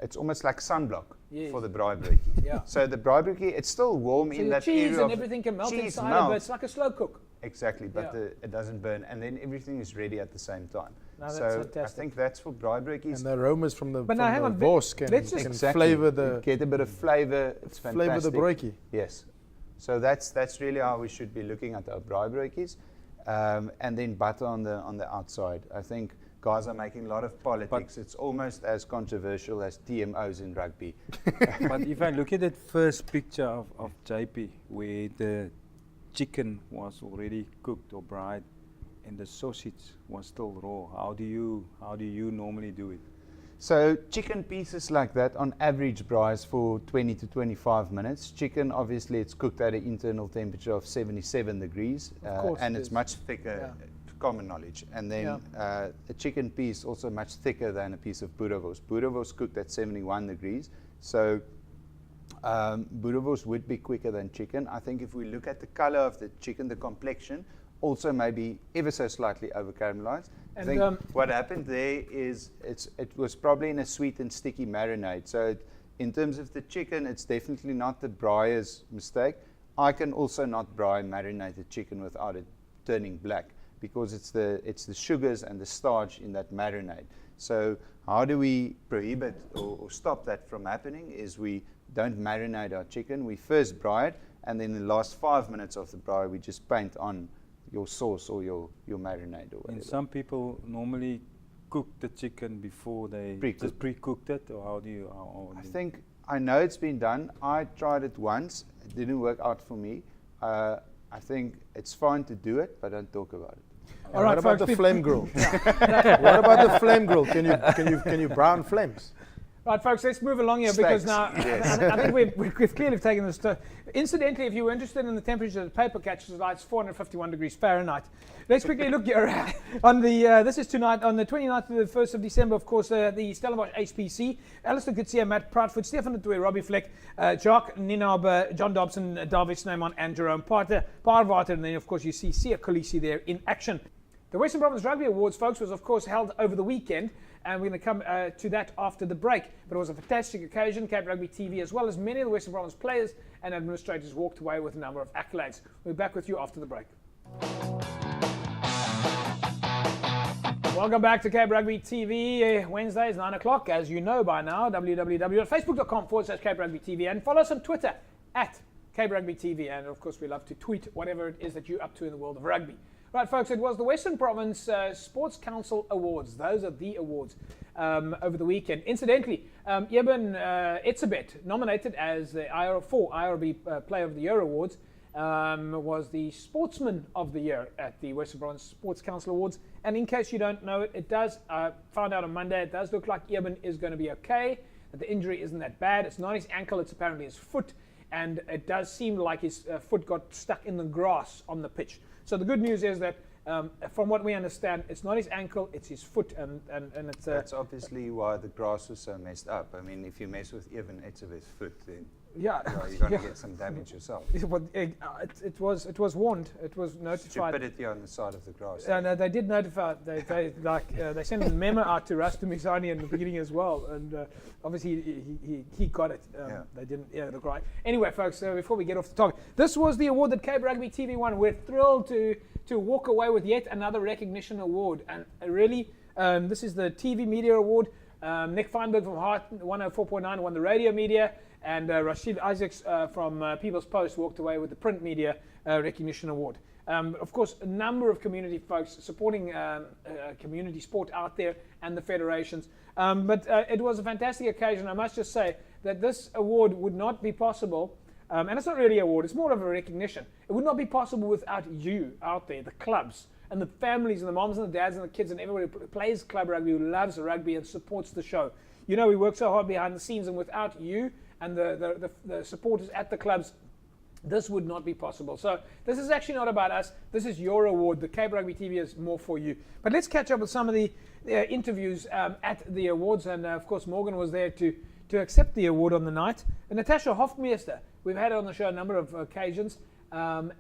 it's almost like sunblock for the braai broodjie. So the braai broodjie, it's still warm in that area. Cheese and everything can melt inside of it. It's like a slow cook. Exactly, but it doesn't burn, and then everything is ready at the same time. That's so fantastic. I think that's for braai broodjies. And the aromas from the hang wors can flavor the get a bit of flavor. It's fantastic. Flavor the broodjie. Yes. So that's really how we should be looking at our braai broodjies, and then butter on the outside. I think guys are making a lot of politics. It's almost as controversial as TMOs in rugby. But if I look at that first picture of JP, where the chicken was already cooked or braaied, and the sausage was still raw, how do you normally do it? So chicken pieces like that on average braais for 20 to 25 minutes. Chicken, obviously, it's cooked at an internal temperature of 77 degrees, and it's much thicker. Common knowledge. And then a chicken piece also much thicker than a piece of boerewors. Boerewors cooked at 71 degrees. So boerewors would be quicker than chicken. I think if we look at the color of the chicken, the complexion also maybe ever so slightly over caramelized. I think what happened there is it was probably in a sweet and sticky marinade. So in terms of the chicken, it's definitely not the braier's mistake. I can also not braai marinated chicken without it turning black, because it's the sugars and the starch in that marinade. So how do we prohibit or stop that from happening is we don't marinate our chicken. We first braai it, and then in the last 5 minutes of the braai, we just paint on your sauce or your marinade or whatever. And some people normally cook the chicken before they just pre-cooked it, or how do you? I think I know it's been done. I tried it once. It didn't work out for me. I think it's fine to do it, but don't talk about it. All right, what about the flame grill? What about the flame grill? Can you brown flames? Right, folks, let's move along here because now I think we've clearly taken this. Incidentally, if you were interested in the temperature of the paper catches light, it's 451 degrees Fahrenheit. Let's quickly look here on the. This is tonight on the 29th to the 1st of December. Of course, the Stellenbosch HPC. Alistair Coetzee, Matt Proudfoot, Stefan de Tooy, Robbie Fleck, Jacques Ninaber, John Dobson, David Snyman, and Jerome Parvater, and then of course you see Sia Kolisi there in action. The Western Province Rugby Awards, folks, was of course held over the weekend, and we're going to come to that after the break. But it was a fantastic occasion. Cape Rugby TV, as well as many of the Western Province players and administrators, walked away with a number of accolades. We'll be back with you after the break. Welcome back to Cape Rugby TV. Wednesdays, 9 o'clock, as you know by now. www.facebook.com/Cape Rugby TV, and follow us on Twitter at Cape Rugby TV. And of course, we love to tweet whatever it is that you're up to in the world of rugby. Right, folks, it was the Western Province Sports Council Awards. Those are the awards over the weekend. Incidentally, Eben Etzebeth, nominated as the IRB Player of the Year Awards, was the Sportsman of the Year at the Western Province Sports Council Awards. And in case you don't know it, it does, found out on Monday, it does look like Eben is going to be okay, that the injury isn't that bad. It's not his ankle, it's apparently his foot. And it does seem like his foot got stuck in the grass on the pitch. So the good news is that From what we understand, it's not his ankle, it's his foot, and it's. That's obviously why the grass was so messed up. I mean, if you mess with Evan Etzebeth's foot, then yeah, you're going to get some damage yourself. It was warned. It was notified. Stupidity on the side of the grass. No, they did notify. They sent a memo out to Rastu Misani in the beginning as well, and obviously he got it. They didn't. Yeah, look right. Anyway, folks, before we get off the topic, this was the award that Cape Rugby TV won. We're thrilled to walk away with yet another recognition award, and really, this is the TV Media Award. Nick Feinberg from Heart 104.9 won the radio media, and Rashid Isaacs from People's Post walked away with the print media recognition award. Of course, a number of community folks supporting community sport out there and the federations. But it was a fantastic occasion. I must just say that this award would not be possible, and it's not really an award, it's more of a recognition. It would not be possible without you out there, the clubs, and the families and the moms and the dads and the kids and everybody who plays club rugby, who loves rugby and supports the show. You know, we work so hard behind the scenes, and without you and the supporters at the clubs, this would not be possible. So this is actually not about us. This is your award. The Cape Rugby TV is more for you. But let's catch up with some of the interviews at the awards. And of course, Morgan was there to accept the award on the night. And Natasha Hofmeister, we've had her on the show a number of occasions.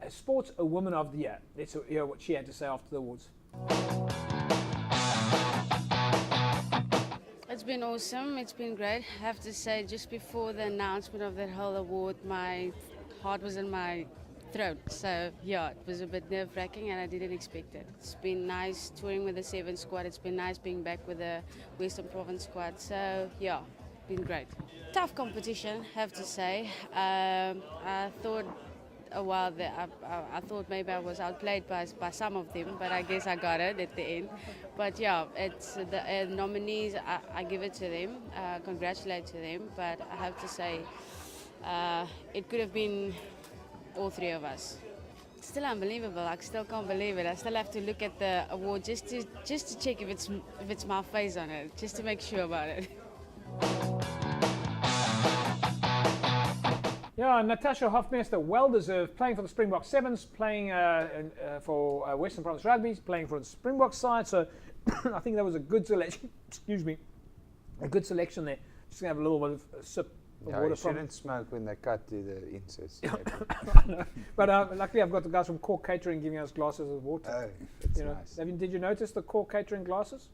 Sports a Woman of the Year. Let's hear what she had to say after the awards. It's been awesome. It's been great. I have to say, just before the announcement of that whole award, my heart was in my throat. So yeah, it was a bit nerve-wracking and I didn't expect it. It's been nice touring with the 7 squad. It's been nice being back with the Western Province squad. So yeah, been great. Tough competition, have to say. I thought a while that I thought maybe I was outplayed by some of them, but I guess I got it at the end. But yeah, it's the nominees. I give it to them, congratulate to them. But I have to say, it could have been all 3 of us. It's still unbelievable. I still can't believe it. I still have to look at the award just to check if it's my face on it, just to make sure about it. Yeah, Natasha Hofmeister, well-deserved, playing for the Springbok Sevens, playing for Western Province Rugby, playing for the Springbok side. So I think that was a good selection. Excuse me, a good selection there. Just gonna have a little bit of sip of water you from. shouldn't smoke when they cut to the incest. But luckily, I've got the guys from Core Catering giving us glasses of water. Oh, that's nice. Did you notice the Core Catering glasses?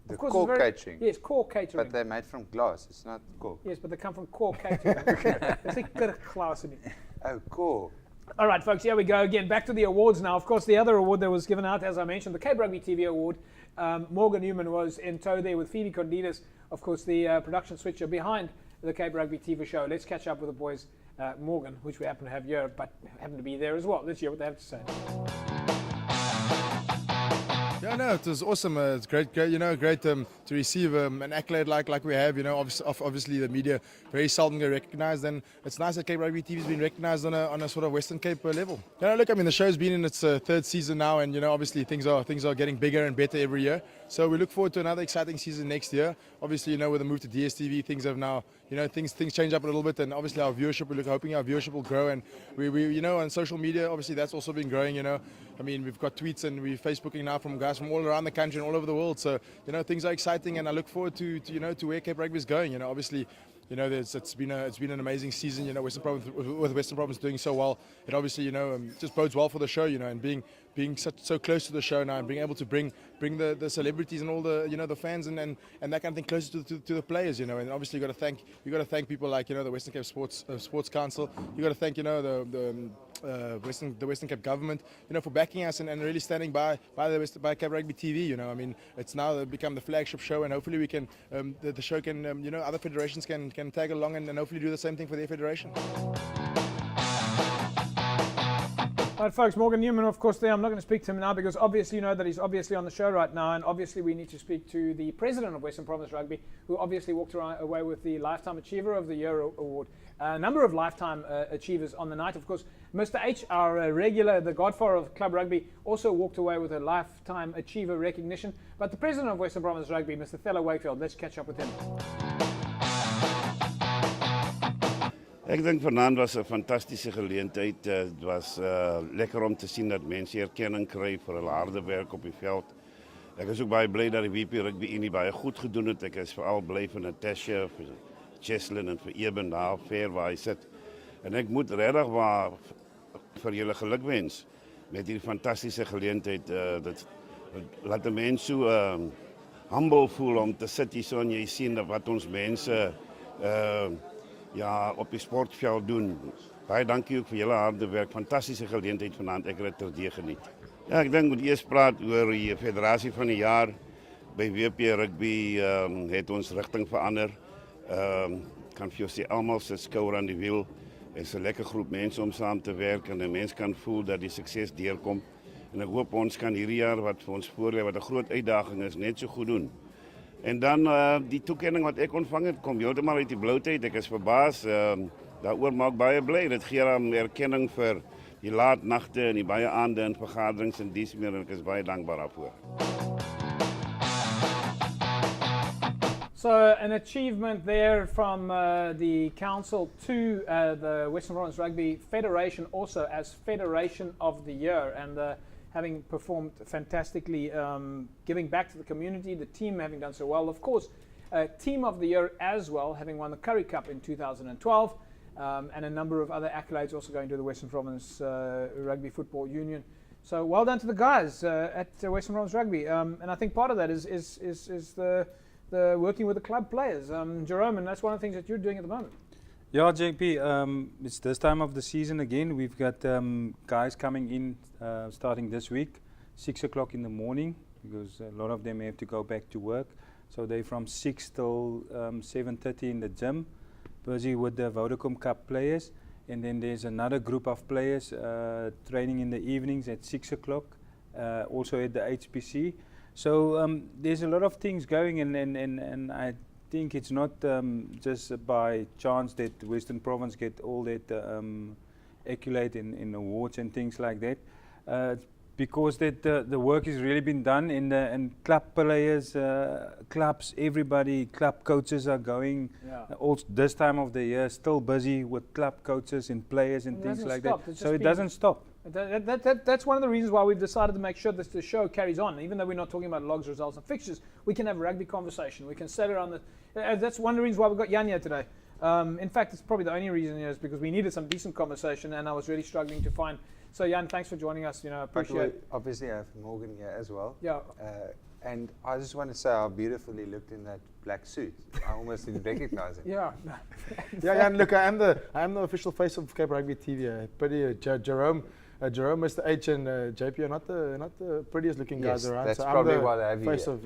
The cork catering? Yes, Core Catering. But they're made from glass, it's not cork. Yes, but they come from Core Catering. It's like glass in it. Oh, core. All right, folks, here we go again. Back to the awards now. Of course, the other award that was given out, as I mentioned, the Cape Rugby TV Award. Morgan Newman was in tow there with Phoebe Conditas, of course, the production switcher behind the Cape Rugby TV show. Let's catch up with the boys, Morgan, which we happen to have here, but happen to be there as well. Let's hear what they have to say. Yeah, no, it was awesome. It's great, to receive an accolade like we have. Obviously the media very seldom get recognised, and it's nice that Cape Rugby TV has been recognised on a sort of Western Cape level. Look, I mean, the show's been in its 3rd season now, and obviously things are getting bigger and better every year. So we look forward to another exciting season next year. Obviously, with the move to DSTV, things have now, things change up a little bit, and obviously our viewership, we're hoping our viewership will grow, and we on social media, obviously that's also been growing. I mean, we've got tweets and we're Facebooking now from guys from all around the country and all over the world. So, things are exciting, and I look forward to where Cape Rugby is going. Obviously, it's been an amazing season. Western Province doing so well. It obviously, just bodes well for the show. And being so close to the show now, and being able to bring the celebrities and all the the fans and that kind of thing closer to the players. And obviously you got to thank people like the Western Cape Sports Council. You got to thank the Western Cape government, for backing us and really standing by Cape Rugby TV. I mean, it's now become the flagship show, and hopefully we can the show can other federations can tag along and hopefully do the same thing for their federation. All right, folks, Morgan Newman, of course, there. I'm not going to speak to him now because obviously you know that he's obviously on the show right now, and obviously we need to speak to the president of Western Province Rugby, who obviously walked away with the Lifetime Achiever of the Year award. A number of lifetime achievers on the night. Of course, Mr. H, our regular, the godfather of club rugby, also walked away with a Lifetime Achiever recognition. But the president of Western Province Rugby, Mr. Thela Wakefield, let's catch up with him. Ek dink vanaand was 'n fantastiese geleentheid. Dit was lekker om te sien dat mense erkenning kry vir hulle harde werk op die veld. Ek is ook baie bly dat die WP Rugby Unie baie goed gedoen het. Ek is veral bly vir Natasha, vir Cheslin en vir Eben daar ver waar hy sit. En ek moet regtig maar vir julle gelukwens met hierdie fantastiese geleentheid. Dit laat 'n mens so humble voel om te sit hier so en jy sien wat ons mense op die sportveld doen. Baie dankie ook vir julle harde werk. Fantastiese geleentheid vanaand. Ek het dit terdee geniet. Ja, ek dink moet eers praat oor die federasie van die jaar. By WP Rugby het ons rigting verander. Kan vir jou sê almal se skouer aan die wiel. Is 'n lekker groep mense om saam te werk en 'n mens kan voel dat die sukses deurkom. En ek hoop ons kan hierdie jaar wat vir ons voorlê wat 'n groot uitdaging is net so goed doen. En dan die toekenning wat ek ontvang het, kom heeltemal uit die bloutheid. Ek is verbaas. Daaroor maak baie bly. Dit gee dan erkenning vir die laat nagte en die baie aande en vergaderings en dies meer en ek is baie dankbaar daarvoor. So an achievement there from the council to the Western Province Rugby Federation also as Federation of the Year, and having performed fantastically, giving back to the community, the team having done so well. Of course, Team of the Year as well, having won the Currie Cup in 2012, and a number of other accolades also going to the Western Province Rugby Football Union. So well done to the guys at Western Province Rugby, and I think part of that is the working with the club players. Jerome, and that's one of the things that you're doing at the moment. Yeah, JP, it's this time of the season again. We've got guys coming in starting this week, 6 o'clock in the morning, because a lot of them have to go back to work. So they're from 6 till 7:30 in the gym, busy with the Vodacom Cup players. And then there's another group of players training in the evenings at 6 o'clock, also at the HPC. So there's a lot of things going, and I think it's not just by chance that Western Province get all that accolade in awards and things like that. Because that the work has really been done, and club players, clubs, everybody, club coaches are going. Also this time of the year, still busy with club coaches and players and things like that. So it doesn't stop. That's one of the reasons why we've decided to make sure that the show carries on. Even though we're not talking about logs, results, and fixtures, we can have a rugby conversation. We can sit around the. That's one of the reasons why we've got Jan here today. In fact, it's probably the only reason is because we needed some decent conversation, and I was really struggling to find. So Jan, thanks for joining us. Appreciate it. Obviously, I have Morgan here as well. Yeah. And I just want to say how beautiful he looked in that black suit. I almost didn't recognize him. Yeah. Yeah, and look, I am the official face of Cape Rugby TV. Pretty Jerome, Mr. H, and JP are not the prettiest looking guys around. That's so probably I'm the why they have you face here. of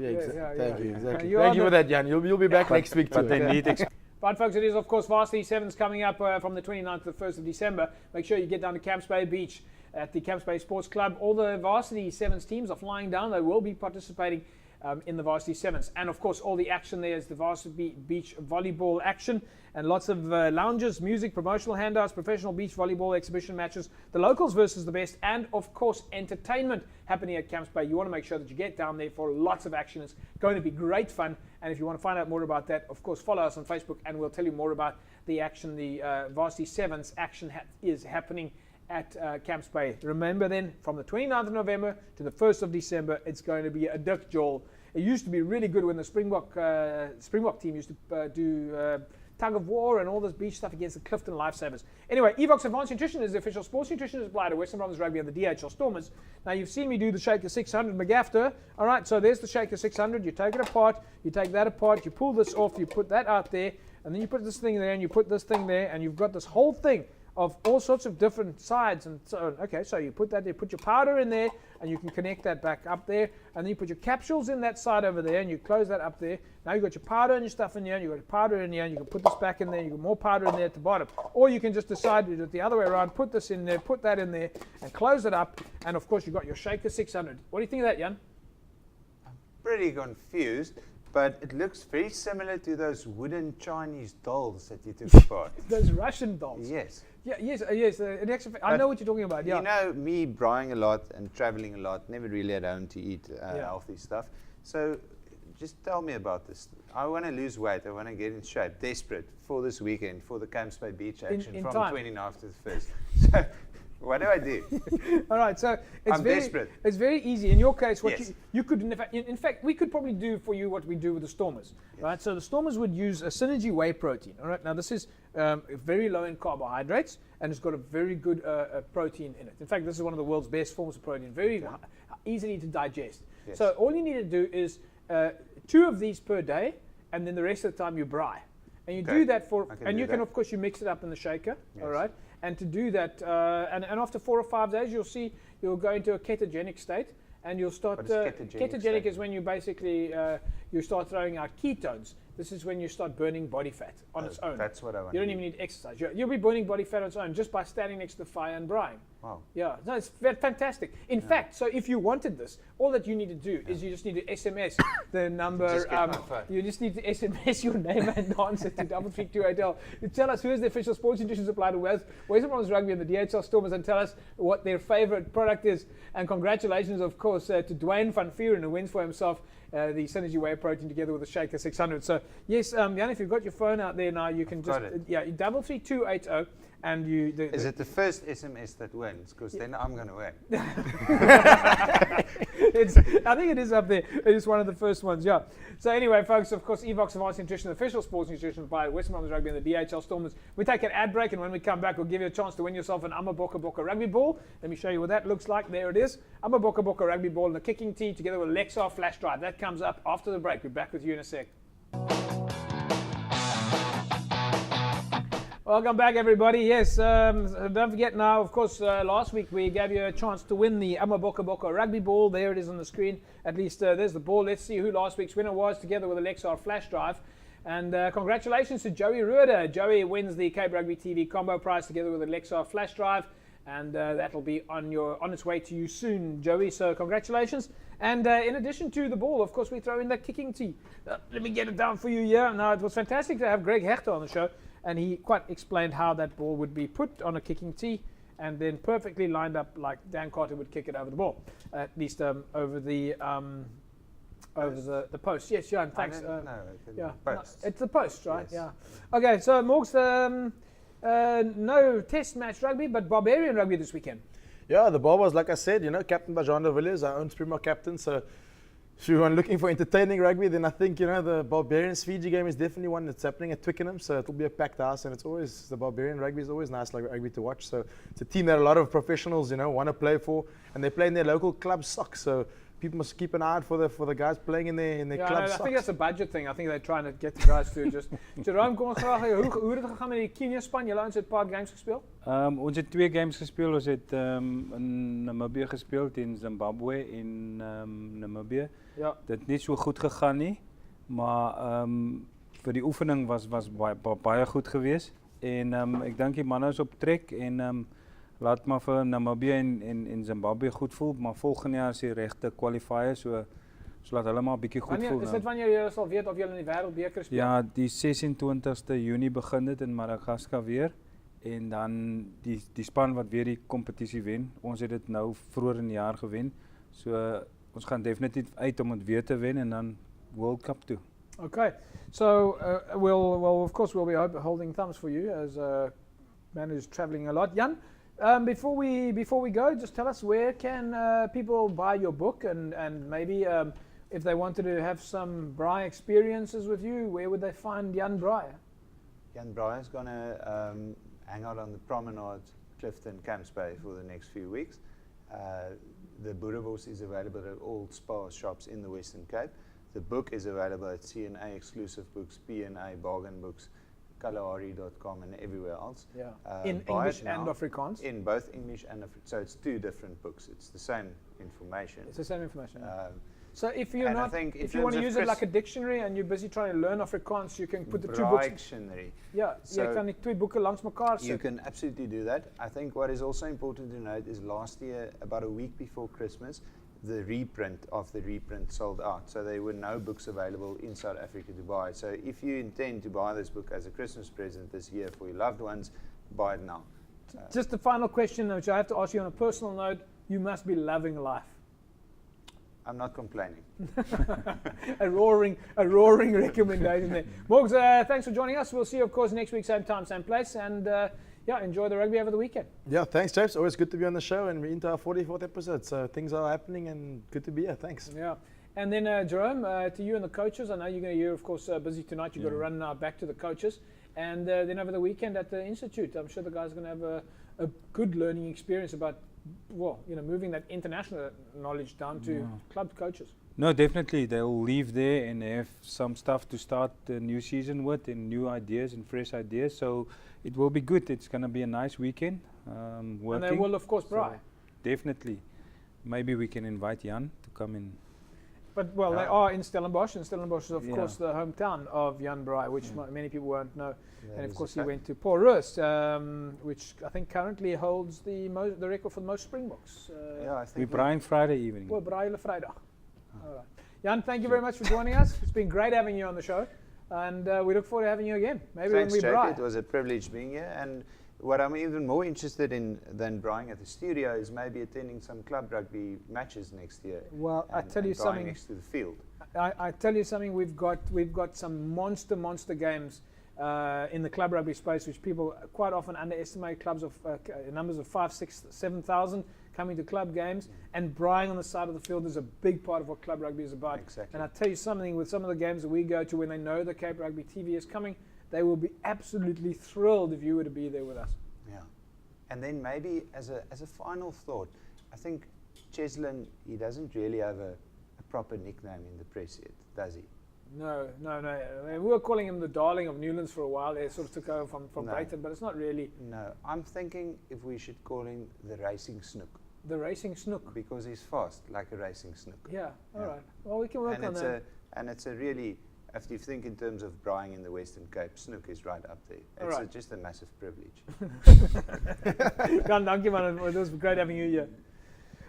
Thank you, exactly. You Thank are you for that, Jan. You'll be back next week too. But they need Right, folks, it is, of course, Varsity Sevens coming up from the 29th to the 1st of December. Make sure you get down to Camps Bay Beach at the Camps Bay Sports Club. All the Varsity Sevens teams are flying down. They will be participating in the Varsity Sevens. And, of course, all the action there is the Varsity Beach volleyball action and lots of lounges, music, promotional handouts, professional beach volleyball exhibition matches, the locals versus the best, and, of course, entertainment happening at Camps Bay. You want to make sure that you get down there for lots of action. It's going to be great fun. And if you want to find out more about that, of course, follow us on Facebook, and we'll tell you more about the action. The Varsity Sevens action is happening at Camps Bay. Remember then, from the 29th of November to the 1st of December, it's going to be a Dick Joel. It used to be really good when the Springbok team used to do tug of war and all this beach stuff against the Clifton Lifesavers. Anyway, Evox Advanced Nutrition is the official sports nutrition supplier to Western Province Rugby and the DHL Stormers. Now, you've seen me do the Shaker 600 McGafter. All right, so there's the Shaker 600. You take it apart, you take that apart, you pull this off, you put that out there, and then you put this thing there, and you put this thing there, and you've got this whole thing of all sorts of different sides and so on. Okay, so you put that there, put your powder in there, and you can connect that back up there, and then you put your capsules in that side over there, and you close that up there. Now you've got your powder and your stuff in here, and you've got your powder in here, and you can put this back in there, you got more powder in there at the bottom. Or you can just decide to do it the other way around, put this in there, put that in there, and close it up, and of course you've got your Shaker 600. What do you think of that, Jan? I'm pretty confused, but it looks very similar to those wooden Chinese dolls that you took apart. Those Russian dolls. Yes. Yeah, yes. I know what you're talking about. Yeah. You know, me braaiing a lot and traveling a lot, never really at home to eat healthy stuff. So just tell me about this. I want to lose weight. I want to get in shape. Desperate for this weekend, for the Camps Bay Beach action in from time. 29th to the 1st. So, what do I do? All right, so it's I'm very, desperate. It's very easy. In your case, what Yes. you could, in fact, we could probably do for you what we do with the Stormers, right? So the Stormers would use a Synergy Whey protein. All right, now this is very low in carbohydrates, and it's got a very good protein in it. In fact, this is one of the world's best forms of protein, very easily to digest. Yes. So all you need to do is 2 of these per day, and then the rest of the time you braai. And you do that for, and you can, of course, you mix it up in the shaker, all right? And to do that, and after 4 or 5 days, you'll go into a ketogenic state, and you'll start. What is ketogenic Ketogenic state? is when you basically you start throwing out ketones. This is when you start burning body fat on its own. That's what I want. You don't even need exercise. You'll be burning body fat on its own just by standing next to the fire and braaiing. Wow. Yeah, no, it's fantastic. In fact, so if you wanted this, all that you need to do is you just need to SMS the number. Just get my phone. You just need to SMS your name and answer to 33280. You tell us who is the official sports nutrition supplier to Western Province Rugby and the DHL Stormers, and tell us what their favorite product is. And congratulations, of course, to Dwayne van Vuuren, who wins for himself the Synergy Whey protein together with the Shaker 600. So yes, Jan, if you've got your phone out there now, you can just 33280. And you Is it the first SMS that wins? Because then I'm going to win. I think it is up there. It is one of the first ones, yeah. So anyway, folks, of course, Evox Advanced Nutrition, the official sports nutrition by Western Province Rugby and the DHL Stormers. We take an ad break, and when we come back, we'll give you a chance to win yourself an Amaboka Boka rugby ball. Let me show you what that looks like. There it is. Amaboka Boka rugby ball and a kicking tee together with a Lexar flash drive. That comes up after the break. We're back with you in a sec. Welcome back, everybody. Yes, don't forget now, of course, last week we gave you a chance to win the Amaboka Boka rugby ball. There it is on the screen. At least there's the ball. Let's see who last week's winner was, together with a Lexar flash drive. And congratulations to Joey Rueda. Joey wins the Cape Rugby TV combo prize together with a Lexar flash drive. And that'll be on its way to you soon, Joey. So congratulations. And in addition to the ball, of course, we throw in the kicking tee. Let me get it down for you here. Now, it was fantastic to have Greg Hechter on the show. And he quite explained how that ball would be put on a kicking tee and then perfectly lined up like Dan Carter would kick it over the ball, at least over the post. Yes, Jan, thanks. Post. It's the post, right? Yes. Yeah. Okay, so Morgs, no test match rugby, but Barbarian rugby this weekend. Yeah, the Barbars, like I said, captained by Jean de Villiers, our own Springbok captain. So if you're looking for entertaining rugby, then I think, the Barbarians Fiji game is definitely one that's happening at Twickenham. So it'll be a packed house, and the Barbarian rugby is always nice rugby to watch. So it's a team that a lot of professionals, want to play for, and they play in their local club socks. So people must keep an eye out for the guys playing in their club socks. I think that's a budget thing. I think they're trying to get the guys to just... Jerome, kom ons graag. Hoe het gegaan met die Kenia-span? Julle het 'n paar games gespeeld? Ons het 2 games gespeeld. Ons het in Namibië gespeeld, in Zimbabwe, in Namibië. Ja. Dit het nie so goed gegaan nie, maar vir die oefening was baie goed geweest. En ek dink die manne is op trek en laat maar vir Namibië en Zimbabwe goed voel, maar volgende jaar is die regte qualifier, so laat hulle maar 'n bietjie goed voel. Is dit wanneer jy sal weet of jy in die Wêreldbeker speel? Ja, die 26ste Junie begin dit in Madagaskar weer. En dan die span wat weer die kompetisie wen. Ons het dit nou vroeër in die jaar gewen. So ons gaan definitief uit om dit weer te wen en dan World Cup toe. Okay, so of course we'll be holding thumbs for you as a man who's traveling a lot. Jan, before we go, just tell us where can people buy your book and maybe if they wanted to have some Braai experiences with you, where would they find Jan Braai? Jan Braai is going to hang out on the promenade, Clifton, Camps Bay for the next few weeks. The Boerewors is available at all Spar shops in the Western Cape. The book is available at CNA Exclusive Books, PNA Bargain Books, Kalahari.com and everywhere else. Yeah. In English and Afrikaans? In both English and Afrikaans. So it's 2 different books. It's the same information. It's the same information. So if you want to use it like a dictionary and you're busy trying to learn Afrikaans, you can put the 2 books. Dictionary. Yeah, so jy kan die 2 boeke langs mekaar sit. You can absolutely do that. I think what is also important to note is last year, about a week before Christmas, the reprint sold out. So there were no books available in South Africa to buy. So if you intend to buy this book as a Christmas present this year for your loved ones, buy it now. Just a final question, which I have to ask you on a personal note. You must be loving life. I'm not complaining. a roaring recommendation there. Morgs, thanks for joining us. We'll see you, of course, next week, same time, same place. And enjoy the rugby over the weekend. Yeah, thanks, James. Always good to be on the show, and we're into our 44th episode. So things are happening, and good to be here. Thanks. Yeah. And then, Jerome, to you and the coaches, I know you're of course, busy tonight. You've got to run now back to the coaches. And then over the weekend at the Institute, I'm sure the guys are going to have a good learning experience about, moving that international knowledge down to club coaches. No, definitely. They'll leave there and they have some stuff to start the new season with, and new ideas and fresh ideas. So it will be good. It's going to be a nice weekend. Working. And they will, of course, Braai. So definitely. Maybe we can invite Jan to come in. But, they are in Stellenbosch, and Stellenbosch is, of course, the hometown of Jan Braai, which many people won't know. And, of course, he went to Port Rust, which I think currently holds the record for the most Springboks. I think we're Braai Friday evening. Well, Braai Vrydag. All right. Jan, thank you very much for joining us. It's been great having you on the show, and we look forward to having you again. Maybe Thanks, when we Jake. Braai. It was a privilege being here, and what I'm even more interested in than braaiing at the studio is maybe attending some club rugby matches next year. Well, I tell you something. Next to the field. I tell you something. We've got some monster games in the club rugby space, which people quite often underestimate. Clubs of numbers of 5, 6, 7,000 coming to club games, and braaiing on the side of the field is a big part of what club rugby is about. Exactly. And I tell you something. With some of the games that we go to, when they know the Cape Rugby TV is coming, they will be absolutely thrilled if you were to be there with us. Yeah. And then maybe as a final thought, I think Cheslin, he doesn't really have a proper nickname in the press yet, does he? No. We were calling him the darling of Newlands for a while. They sort of took over from No. Brayton, but it's not really. No. I'm thinking if we should call him the racing snook. The racing snook. Because he's fast, like a racing snook. Yeah, all right. Well, we can work on that. And it's a really, if you think in terms of braaiing in the Western Cape, snook is right up there. All It's right. just a massive privilege. Jan, thank you, man. It was great having you here.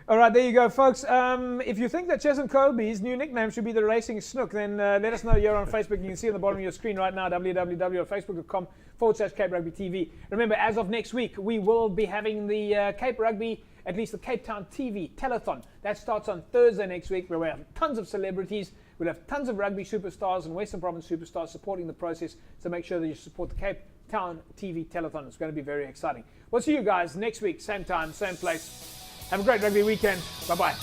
All right, there you go, folks. If you think that Cheslin Colby's new nickname should be the Racing Snook, then let us know here on Facebook. You can see on the bottom of your screen right now, www.facebook.com/Cape Rugby TV. Remember, as of next week, we will be having the Cape Rugby, at least the Cape Town TV telethon. That starts on Thursday next week, where we'll have tons of celebrities. We'll have tons of rugby superstars and Western Province superstars supporting the process. So make sure that you support the Cape Town TV telethon. It's going to be very exciting. We'll see you guys next week, same time, same place. Have a great rugby weekend. Bye-bye.